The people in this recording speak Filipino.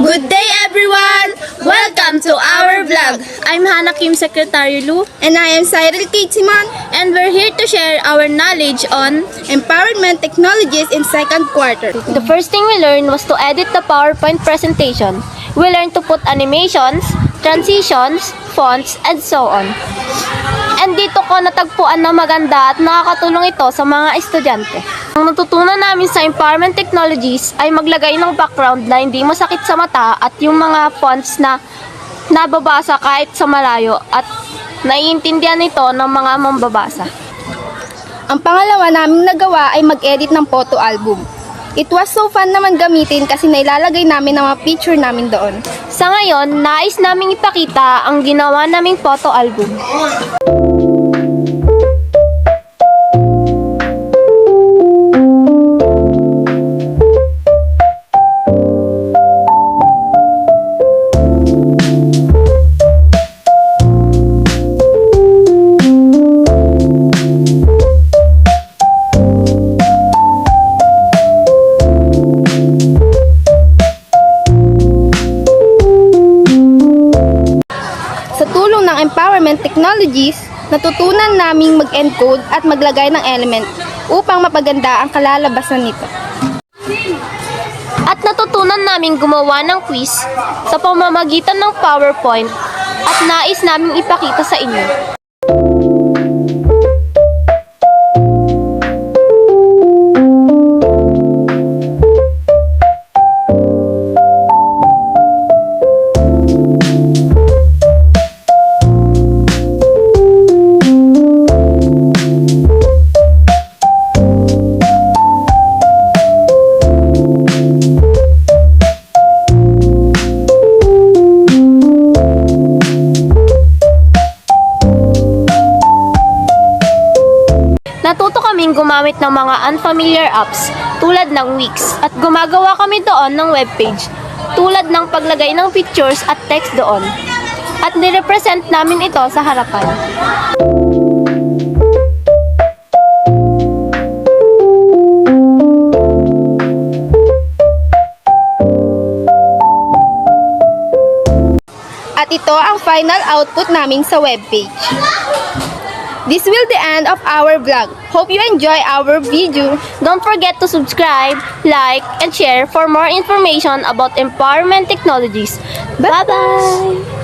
Good day everyone! Welcome to our vlog. I'm Hannah Kim, Secretary Lu. And I am Cyril Kate Simon. And we're here to share our knowledge on Empowerment Technologies in second quarter. The first thing we learned was to edit the PowerPoint presentation. We learned to put animations, transitions, fonts, and so on. And dito ko natagpuan na maganda at nakakatulong ito sa mga estudyante. Ang natutunan namin sa Empowerment Technologies ay maglagay ng background na hindi masakit sa mata at yung mga fonts na nababasa kahit sa malayo at naiintindihan ito ng mga mambabasa. Ang pangalawa naming nagawa ay mag-edit ng photo album. It was so fun naman gamitin kasi nailalagay namin ang mga picture namin doon. Sa ngayon, nais naming ipakita ang ginawa naming photo album. Sa tulong ng Empowerment Technologies, natutunan naming mag-encode at maglagay ng element upang mapaganda ang kalalabasan nito. At natutunan namin gumawa ng quiz sa pamamagitan ng PowerPoint at nais naming ipakita sa inyo. Natuto kaming gumamit ng mga unfamiliar apps tulad ng Wix at gumagawa kami doon ng webpage tulad ng paglagay ng pictures at text doon at nirepresent namin ito sa harapan. At ito ang final output namin sa webpage. This will the end of our vlog. Hope you enjoy our video. Don't forget to subscribe, like, and share for more information about empowerment technologies. Bye-bye!